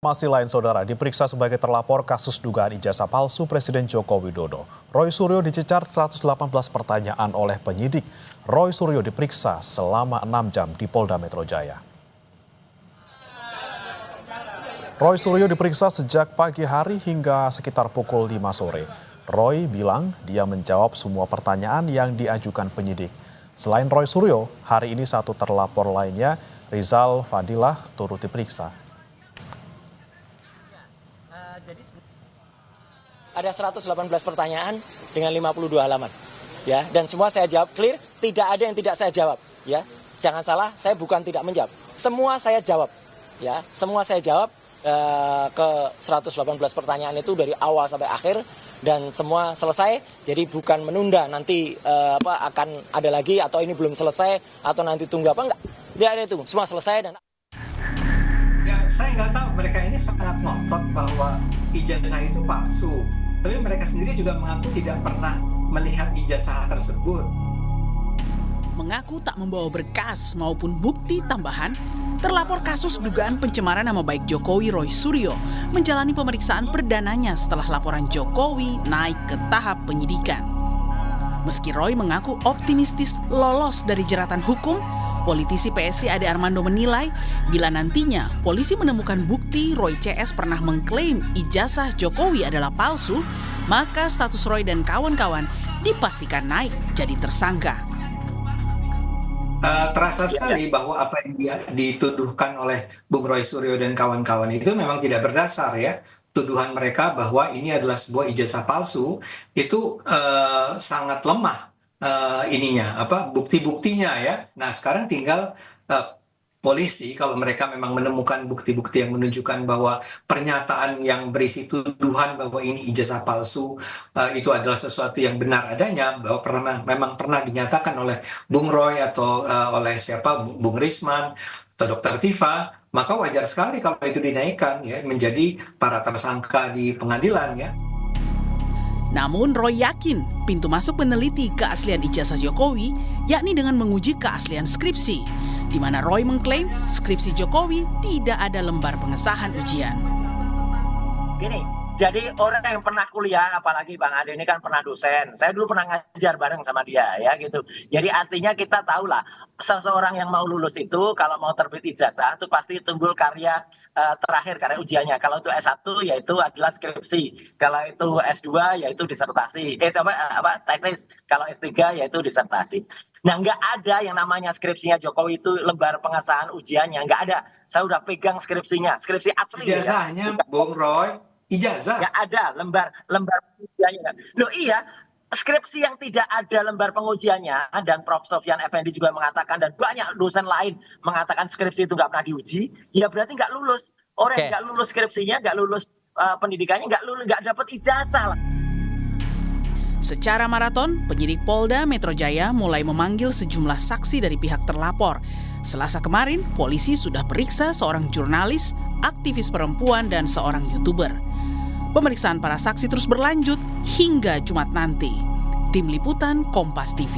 Masih lain saudara, diperiksa sebagai terlapor kasus dugaan ijazah palsu Presiden Joko Widodo. Roy Suryo dicecar 118 pertanyaan oleh penyidik. Roy Suryo diperiksa selama 6 jam di Polda Metro Jaya. Roy Suryo diperiksa sejak pagi hari hingga sekitar pukul 5 sore. Roy bilang dia menjawab semua pertanyaan yang diajukan penyidik. Selain Roy Suryo, hari ini satu terlapor lainnya, Rizal Fadilah, turut diperiksa. Ada 118 pertanyaan dengan 52 halaman. Ya, dan semua saya jawab clear, tidak ada yang tidak saya jawab, ya. Jangan salah, saya bukan tidak menjawab. Semua saya jawab. Ya, semua saya jawab ke 118 pertanyaan itu dari awal sampai akhir dan semua selesai. Jadi bukan menunda nanti akan ada lagi atau ini belum selesai atau nanti tunggu apa enggak. Tidak ada itu. Semua selesai dan ya, saya nggak tahu, mereka ini sangat ngotot bahwa ijazah itu palsu. Tapi mereka sendiri juga mengaku tidak pernah melihat ijazah tersebut. Mengaku tak membawa berkas maupun bukti tambahan, terlapor kasus dugaan pencemaran nama baik Jokowi Roy Suryo menjalani pemeriksaan perdananya setelah laporan Jokowi naik ke tahap penyidikan. Meski Roy mengaku optimistis lolos dari jeratan hukum, politisi PSI Ade Armando menilai bila nantinya polisi menemukan bukti Roy CS pernah mengklaim ijazah Jokowi adalah palsu, maka status Roy dan kawan-kawan dipastikan naik jadi tersangka. Terasa sekali bahwa apa yang dituduhkan oleh Bung Roy Suryo dan kawan-kawan itu memang tidak berdasar, ya. Tuduhan mereka bahwa ini adalah sebuah ijazah palsu itu sangat lemah. Bukti-buktinya, ya. Nah, sekarang tinggal polisi kalau mereka memang menemukan bukti-bukti yang menunjukkan bahwa pernyataan yang berisi tuduhan bahwa ini ijazah palsu itu adalah sesuatu yang benar adanya, bahwa memang pernah dinyatakan oleh Bung Roy atau oleh Bung Risman atau Dr. Tifa, maka wajar sekali kalau itu dinaikkan, ya, menjadi para tersangka di pengadilan, ya. Namun Roy yakin pintu masuk meneliti keaslian ijazah Jokowi yakni dengan menguji keaslian skripsi, di mana Roy mengklaim skripsi Jokowi tidak ada lembar pengesahan ujian. Gini, jadi orang yang pernah kuliah, apalagi Bang Ade ini kan pernah dosen, saya dulu pernah ngajar bareng sama dia, ya gitu. Jadi artinya kita tahulah seseorang yang mau lulus itu kalau mau terbit ijazah itu pasti timbul karya terakhir, karya ujiannya. Kalau itu S1 yaitu adalah skripsi, kalau itu S2 yaitu disertasi, tesis, kalau S3 yaitu disertasi. Nah, nggak ada yang namanya skripsinya Jokowi itu lembar pengesahan ujiannya, nggak ada. Saya udah pegang skripsinya, skripsi asli. Ijazahnya, ya. Bung Roy, ijazah. Nggak ada lembar pengujiannya. Loh iya, skripsi yang tidak ada lembar pengujiannya, dan Prof. Sofyan Effendi juga mengatakan, dan banyak dosen lain mengatakan skripsi itu nggak pernah diuji, ya berarti nggak lulus. Orang yang nggak lulus skripsinya, nggak lulus pendidikannya, nggak dapat ijazah lah. Secara maraton, penyidik Polda Metro Jaya mulai memanggil sejumlah saksi dari pihak terlapor. Selasa kemarin, polisi sudah periksa seorang jurnalis, aktivis perempuan, dan seorang YouTuber. Pemeriksaan para saksi terus berlanjut hingga Jumat nanti. Tim Liputan Kompas TV.